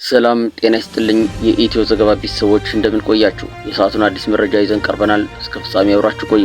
ሰላም ጤና ይስጥልኝ የኢትዮ ዘገባ ቤተሰቦች እንደምን ቆያችሁ? የሰዓቱን አዲስ መረጃ ይዘን ቀርበናል። እስከ ፍጻሜ አብራችሁ ቆዩ።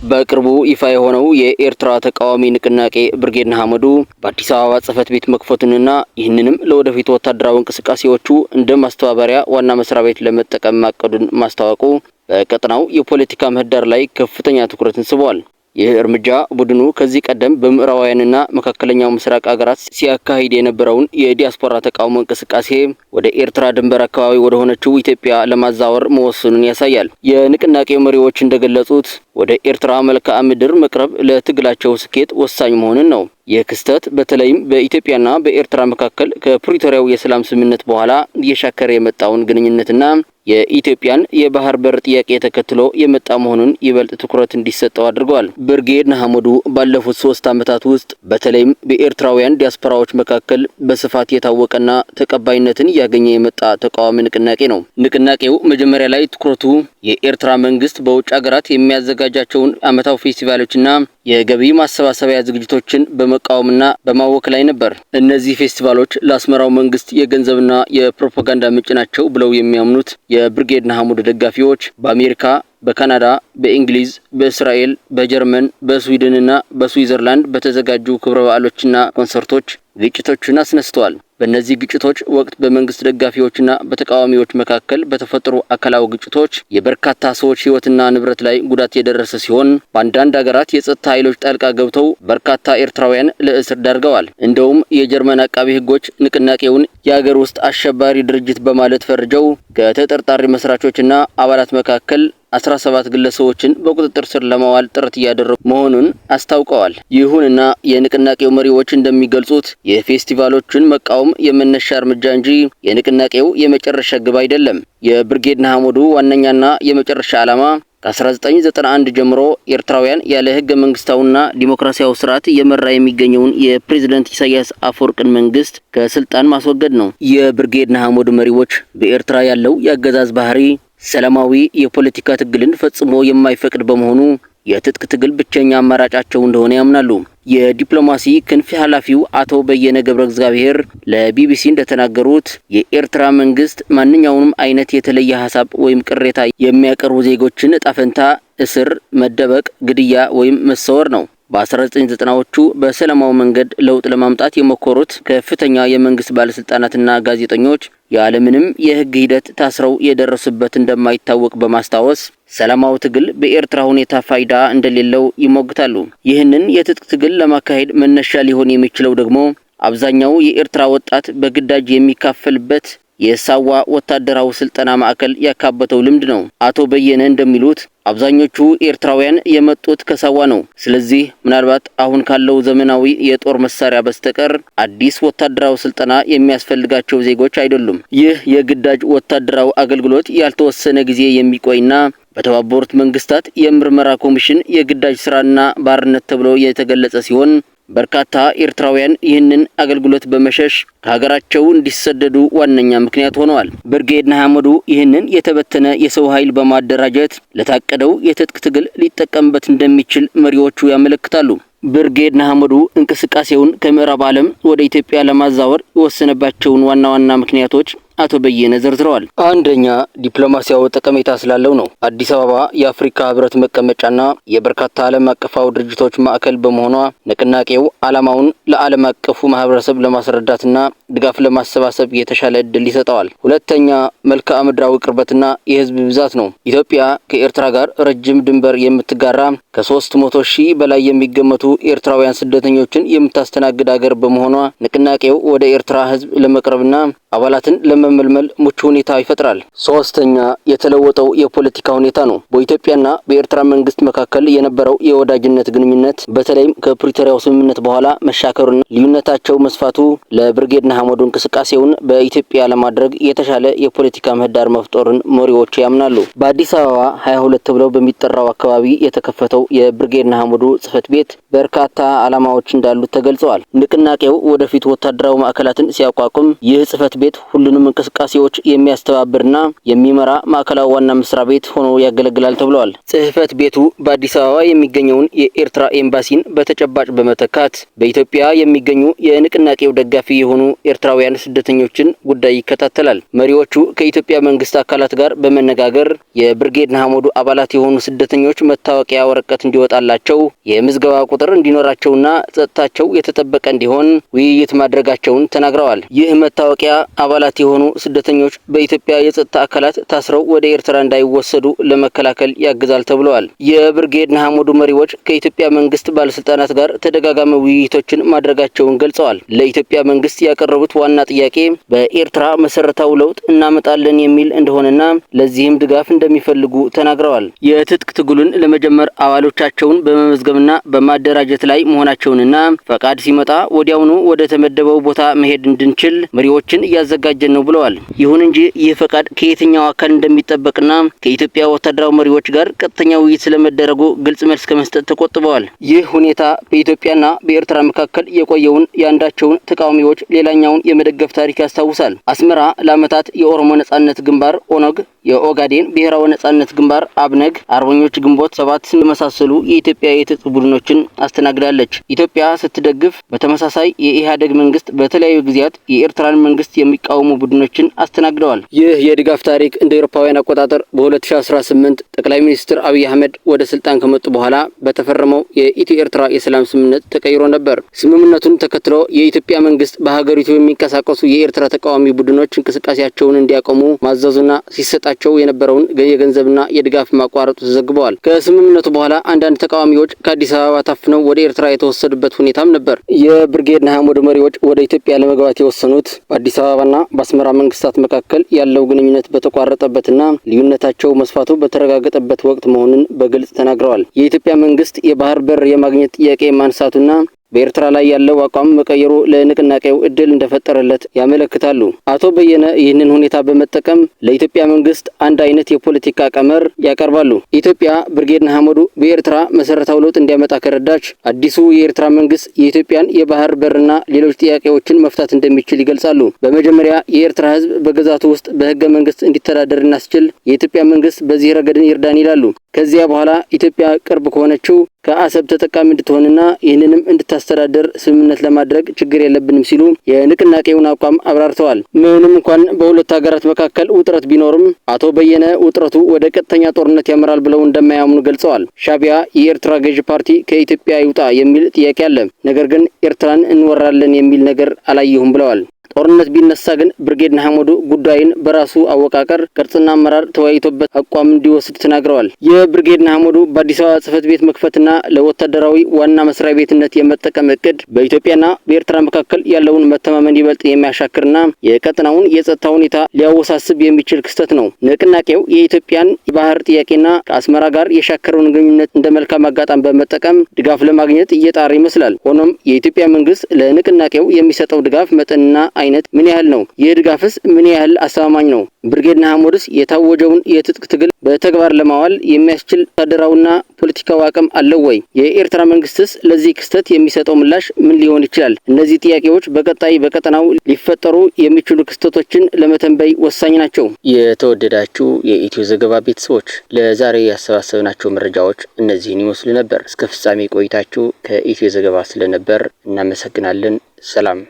በቅርቡ ይፋ የሆነው የኤርትራ ተቃዋሚ ንቅናቄ ብርጌድ ንሓመዱ በአዲስ አበባ ጽሕፈት ቤት መክፈቱንና ይህንንም ለወደፊት ወታደራዊ እንቅስቃሴዎቹ እንደ ማስተባበሪያ ዋና መስሪያ ቤት ለመጠቀም ማቀዱን ማስታወቁ በቀጠናው የፖለቲካ ምህዳር ላይ ከፍተኛ ትኩረትን ስቧል። ይህ እርምጃ ቡድኑ ከዚህ ቀደም በምዕራባውያንና መካከለኛው ምስራቅ ሀገራት ሲያካሂድ የነበረውን የዲያስፖራ ተቃውሞ እንቅስቃሴ ወደ ኤርትራ ድንበር አካባቢ ወደ ሆነችው ኢትዮጵያ ለማዛወር መወሰኑን ያሳያል። የንቅናቄው መሪዎች እንደገለጹት ወደ ኤርትራ መልክዓ ምድር መቅረብ ለትግላቸው ስኬት ወሳኝ መሆኑን ነው። ይህ ክስተት በተለይም በኢትዮጵያና በኤርትራ መካከል ከፕሪቶሪያው የሰላም ስምምነት በኋላ እየሻከረ የመጣውን ግንኙነትና የኢትዮጵያን የባህር በር ጥያቄ ተከትሎ የመጣ መሆኑን ይበልጥ ትኩረት እንዲሰጠው አድርገዋል። ብርጌድ ንሓመዱ ባለፉት 3 ዓመታት ውስጥ በተለይም በኤርትራውያን ዲያስፖራዎች መካከል በስፋት የታወቀና ተቀባይነትን ያገኘ የመጣ ተቃዋሚ ንቅናቄ ነው። ንቅናቄው መጀመሪያ ላይ ትኩረቱ የኤርትራ መንግስት በውጭ ሀገራት የሚያዘጋጃቸውን ዓመታዊ ፌስቲቫሎችና የገቢ ማሰባሰቢያ ዝግጅቶችን በመቃወምና በማወክ ላይ ነበር። እነዚህ ፌስቲቫሎች ለአስመራው መንግስት የገንዘብና የፕሮፓጋንዳ ምንጭ ናቸው ብለው የሚያምኑት የብርጌድ ንሓመዱ ደጋፊዎች በአሜሪካ፣ በካናዳ፣ በእንግሊዝ፣ በእስራኤል፣ በጀርመን፣ በስዊድንና በስዊዘርላንድ በተዘጋጁ ክብረ በዓሎችና ኮንሰርቶች ግጭቶችን አስነስተዋል። በእነዚህ ግጭቶች ወቅት በመንግስት ደጋፊዎችና በተቃዋሚዎች መካከል በተፈጠሩ አካላዊ ግጭቶች የበርካታ ሰዎች ህይወትና ንብረት ላይ ጉዳት የደረሰ ሲሆን በአንዳንድ ሀገራት የጸጥታ ኃይሎች ጣልቃ ገብተው በርካታ ኤርትራውያን ለእስር ዳርገዋል። እንደውም የጀርመን አቃቢ ህጎች ንቅናቄውን የሀገር ውስጥ አሸባሪ ድርጅት በማለት ፈርጀው ከተጠርጣሪ መስራቾችና አባላት መካከል 17 ግለሰቦችን በቁጥጥር ስር ለማዋል ጥረት እያደረጉ መሆኑን አስታውቀዋል። ይሁንና የንቅናቄው መሪዎች እንደሚገልጹት የፌስቲቫሎችን መቃወም የመነሻ እርምጃ እንጂ የንቅናቄው የመጨረሻ ግብ አይደለም። የብርጌድ ንሓመዱ ዋነኛና የመጨረሻ ዓላማ ከ1991 ጀምሮ ኤርትራውያን ያለ ህገ መንግስታዊና ዲሞክራሲያዊ ስርዓት እየመራ የሚገኘውን የፕሬዝዳንት ኢሳያስ አፈወርቅን መንግስት ከስልጣን ማስወገድ ነው። የብርጌድ ንሓመዱ መሪዎች በኤርትራ ያለው የአገዛዝ ባህሪ ሰላማዊ የፖለቲካ ትግልን ፈጽሞ የማይፈቅድ በመሆኑ የትጥቅ ትግል ብቸኛ አማራጫቸው እንደሆነ ያምናሉ። የዲፕሎማሲ ክንፍ ኃላፊው አቶ በየነ ገብረ እግዚአብሔር ለቢቢሲ እንደተናገሩት የኤርትራ መንግስት ማንኛውንም አይነት የተለየ ሐሳብ ወይም ቅሬታ የሚያቀርቡ ዜጎችን እጣ ፈንታ እስር፣ መደበቅ፣ ግድያ ወይም መሰወር ነው። በ1990ዎቹ በሰላማዊ መንገድ ለውጥ ለማምጣት የሞከሩት ከፍተኛ የመንግስት ባለስልጣናትና ጋዜጠኞች ያለምንም የህግ ሂደት ታስረው የደረሱበት እንደማይታወቅ በማስታወስ ሰላማዊ ትግል በኤርትራ ሁኔታ ፋይዳ እንደሌለው ይሞግታሉ። ይህንን የትጥቅ ትግል ለማካሄድ መነሻ ሊሆን የሚችለው ደግሞ አብዛኛው የኤርትራ ወጣት በግዳጅ የሚካፈልበት የሳዋ ወታደራዊ ስልጠና ማዕከል ያካበተው ልምድ ነው። አቶ በየነ እንደሚሉት አብዛኞቹ ኤርትራውያን የመጡት ከሳዋ ነው። ስለዚህ ምናልባት አሁን ካለው ዘመናዊ የጦር መሳሪያ በስተቀር አዲስ ወታደራዊ ስልጠና የሚያስፈልጋቸው ዜጎች አይደሉም። ይህ የግዳጅ ወታደራዊ አገልግሎት ያልተወሰነ ጊዜ የሚቆይና በተባበሩት መንግስታት የምርመራ ኮሚሽን የግዳጅ ስራና ባርነት ተብሎ የተገለጸ ሲሆን በርካታ ኤርትራውያን ይህንን አገልግሎት በመሸሽ ከሀገራቸው እንዲሰደዱ ዋነኛ ምክንያት ሆነዋል። ብርጌድ ንሓመዱ ይህንን የተበተነ የሰው ኃይል በማደራጀት ለታቀደው የትጥቅ ትግል ሊጠቀምበት እንደሚችል መሪዎቹ ያመለክታሉ። ብርጌድ ንሓመዱ እንቅስቃሴውን ከምዕራብ ዓለም ወደ ኢትዮጵያ ለማዛወር የወሰነባቸውን ዋና ዋና ምክንያቶች አቶ በየነ ዘርዝረዋል። አንደኛ ዲፕሎማሲያዊ ጠቀሜታ ስላለው ነው። አዲስ አበባ የአፍሪካ ህብረት መቀመጫና የበርካታ ዓለም አቀፋዊ ድርጅቶች ማዕከል በመሆኗ ንቅናቄው ዓላማውን ለዓለም አቀፉ ማህበረሰብ ለማስረዳትና ድጋፍ ለማሰባሰብ የተሻለ እድል ይሰጠዋል። ሁለተኛ መልክዓ ምድራዊ ቅርበትና የህዝብ ብዛት ነው። ኢትዮጵያ ከኤርትራ ጋር ረጅም ድንበር የምትጋራ ከ300 ሺህ በላይ የሚገመቱ ኤርትራውያን ስደተኞችን የምታስተናግድ ሀገር በመሆኗ ንቅናቄው ወደ ኤርትራ ህዝብ ለመቅረብና አባላትን ለመመልመል ምቹ ሁኔታ ይፈጥራል። ሶስተኛ የተለወጠው የፖለቲካ ሁኔታ ነው። በኢትዮጵያና በኤርትራ መንግስት መካከል የነበረው የወዳጅነት ግንኙነት በተለይም ከፕሪቶሪያው ስምምነት በኋላ መሻከሩና ልዩነታቸው መስፋቱ ለብርጌድ ንሓመዱ እንቅስቃሴውን በኢትዮጵያ ለማድረግ የተሻለ የፖለቲካ ምህዳር መፍጠሩን መሪዎቹ ያምናሉ። በአዲስ አበባ 22 ተብለው በሚጠራው አካባቢ የተከፈተው የተከፈተው የብርጌድ ንሓመዱ ጽሕፈት ቤት በርካታ ዓላማዎች እንዳሉት ተገልጸዋል። ንቅናቄው ወደፊት ወታደራዊ ማዕከላትን ሲያቋቁም ይህ ጽሕፈት ቤት ሁሉንም እንቅስቃሴዎች የሚያስተባብርና የሚመራ ማዕከላዊ ዋና መስሪያ ቤት ሆኖ ያገለግላል ተብሏል። ጽሕፈት ቤቱ በአዲስ አበባ የሚገኘውን የኤርትራ ኤምባሲን በተጨባጭ በመተካት በኢትዮጵያ የሚገኙ የንቅናቄው ደጋፊ የሆኑ ኤርትራውያን ስደተኞችን ጉዳይ ይከታተላል። መሪዎቹ ከኢትዮጵያ መንግስት አካላት ጋር በመነጋገር የብርጌድ ንሓመዱ አባላት የሆኑ ስደተኞች መታወቂያ ወረቀት እንዲወጣላቸው የምዝገባ ቁጥር እንዲኖራቸውና ጸጥታቸው የተጠበቀ እንዲሆን ውይይት ማድረጋቸውን ተናግረዋል። ይህ መታወቂያ አባላት የሆኑ ስደተኞች በኢትዮጵያ የጸጥታ አካላት ታስረው ወደ ኤርትራ እንዳይወሰዱ ለመከላከል ያግዛል ተብለዋል። የብርጌድ ንሓመዱ መሪዎች ከኢትዮጵያ መንግስት ባለስልጣናት ጋር ተደጋጋሚ ውይይቶችን ማድረጋቸውን ገልጸዋል። ለኢትዮጵያ መንግስት ያቀረቡት ዋና ጥያቄ በኤርትራ መሰረታዊ ለውጥ እናመጣለን የሚል እንደሆነና ለዚህም ድጋፍ እንደሚፈልጉ ተናግረዋል። የትጥቅ ትግሉን ለመጀመር አባሎቻቸውን በመመዝገብና በማደራጀት ላይ መሆናቸውንና ፈቃድ ሲመጣ ወዲያውኑ ወደ ተመደበው ቦታ መሄድ እንድንችል መሪዎችን እያዘጋጀን ነው ብለዋል። ይሁን እንጂ ይህ ፈቃድ ከየትኛው አካል እንደሚጠበቅና ከኢትዮጵያ ወታደራዊ መሪዎች ጋር ቀጥተኛ ውይይት ስለመደረጉ ግልጽ መልስ ከመስጠት ተቆጥበዋል። ይህ ሁኔታ በኢትዮጵያና በኤርትራ መካከል የቆየውን የአንዳቸውን ተቃዋሚዎች ሌላኛውን የመደገፍ ታሪክ ያስታውሳል። አስመራ ለዓመታት የኦሮሞ ነጻነት ግንባር ኦነግ፣ የኦጋዴን ብሔራዊ ነጻነት ግንባር አብነግ፣ አርበኞች ግንቦት ሰባት የመሳሰሉ የኢትዮጵያ የትጥቅ ቡድኖችን አስተናግዳለች። ኢትዮጵያ ስትደግፍ በተመሳሳይ የኢህአዴግ መንግስት በተለያዩ ጊዜያት የኤርትራን መንግስት የሚቃወሙ ቡድኖችን አስተናግደዋል። ይህ የድጋፍ ታሪክ እንደ አውሮፓውያን አቆጣጠር በ2018 ጠቅላይ ሚኒስትር አብይ አህመድ ወደ ስልጣን ከመጡ በኋላ በተፈረመው የኢትዮ ኤርትራ የሰላም ስምምነት ተቀይሮ ነበር። ስምምነቱን ተከትሎ የኢትዮጵያ መንግስት በሀገሪቱ የሚንቀሳቀሱ የኤርትራ ተቃዋሚ ቡድኖች እንቅስቃሴያቸውን እንዲያቆሙ ማዘዙና ሲሰጣቸው የነበረውን የገንዘብና የድጋፍ ማቋረጡ ተዘግበዋል። ከስምምነቱ በኋላ አንዳንድ ተቃዋሚዎች ከአዲስ አበባ ታፍነው ወደ ኤርትራ የተወሰዱበት ሁኔታም ነበር። የብርጌድ ንሓመዱ መሪዎች ወደ ኢትዮጵያ ለመግባት የወሰኑት በአዲስ አበባና በአስመራ መንግስታት መካከል ያለው ግንኙነት በተቋረጠበትና ልዩነታቸው መስፋቱ በተረጋገጠበት ወቅት መሆኑን በግልጽ ተናግረዋል። የኢትዮጵያ መንግስት የባህር በር የማግኘት ጥያቄ ማንሳቱና በኤርትራ ላይ ያለው አቋም መቀየሩ ለንቅናቄው እድል እንደፈጠረለት ያመለክታሉ። አቶ በየነ ይህንን ሁኔታ በመጠቀም ለኢትዮጵያ መንግስት አንድ አይነት የፖለቲካ ቀመር ያቀርባሉ። ኢትዮጵያ ብርጌድ ንሓመዱ በኤርትራ መሰረታዊ ለውጥ እንዲያመጣ ከረዳች አዲሱ የኤርትራ መንግስት የኢትዮጵያን የባህር በርና ሌሎች ጥያቄዎችን መፍታት እንደሚችል ይገልጻሉ። በመጀመሪያ የኤርትራ ህዝብ በግዛቱ ውስጥ በህገ መንግስት እንዲተዳደር እናስችል፣ የኢትዮጵያ መንግስት በዚህ ረገድን ይርዳን ይላሉ። ከዚያ በኋላ ኢትዮጵያ ቅርብ ከሆነችው ከአሰብ ተጠቃሚ እንድትሆንና ይህንንም እንድታስተዳደር ስምምነት ለማድረግ ችግር የለብንም ሲሉ የንቅናቄውን አቋም አብራርተዋል። ምንም እንኳን በሁለት ሀገራት መካከል ውጥረት ቢኖርም አቶ በየነ ውጥረቱ ወደ ቀጥተኛ ጦርነት ያመራል ብለው እንደማያምኑ ገልጸዋል። ሻዕቢያ የኤርትራ ገዢ ፓርቲ ከኢትዮጵያ ይውጣ የሚል ጥያቄ አለ፣ ነገር ግን ኤርትራን እንወራለን የሚል ነገር አላየሁም ብለዋል። ጦርነት ቢነሳ ግን ብርጌድ ንሓመዱ ጉዳይን በራሱ አወቃቀር ቅርጽና አመራር ተወያይቶበት አቋም እንዲወስድ ተናግረዋል። የብርጌድ ንሓመዱ በአዲስ አበባ ጽሕፈት ቤት መክፈትና ለወታደራዊ ዋና መስሪያ ቤትነት የመጠቀም እቅድ በኢትዮጵያና በኤርትራ መካከል ያለውን መተማመን ይበልጥ የሚያሻክርና የቀጠናውን የጸጥታ ሁኔታ ሊያወሳስብ የሚችል ክስተት ነው። ንቅናቄው የኢትዮጵያን የባህር ጥያቄና ከአስመራ ጋር የሻከረውን ግንኙነት እንደ መልካም አጋጣሚ በመጠቀም ድጋፍ ለማግኘት እየጣረ ይመስላል። ሆኖም የኢትዮጵያ መንግስት ለንቅናቄው የሚሰጠው ድጋፍ መጠንና አይነት ምን ያህል ነው? ይህ ድጋፍስ ምን ያህል አስተማማኝ ነው? ብርጌድ ንሓመዱስ የታወጀውን የትጥቅ ትግል በተግባር ለማዋል የሚያስችል ወታደራዊና ፖለቲካዊ አቅም አለው ወይ? የኤርትራ መንግስትስ ለዚህ ክስተት የሚሰጠው ምላሽ ምን ሊሆን ይችላል? እነዚህ ጥያቄዎች በቀጣይ በቀጠናው ሊፈጠሩ የሚችሉ ክስተቶችን ለመተንበይ ወሳኝ ናቸው። የተወደዳችሁ የኢትዮ ዘገባ ቤተሰቦች ለዛሬ ያሰባሰብናቸው መረጃዎች እነዚህን ይመስሉ ነበር። እስከ ፍጻሜ ቆይታችሁ ከኢትዮ ዘገባ ስለነበር እናመሰግናለን። ሰላም።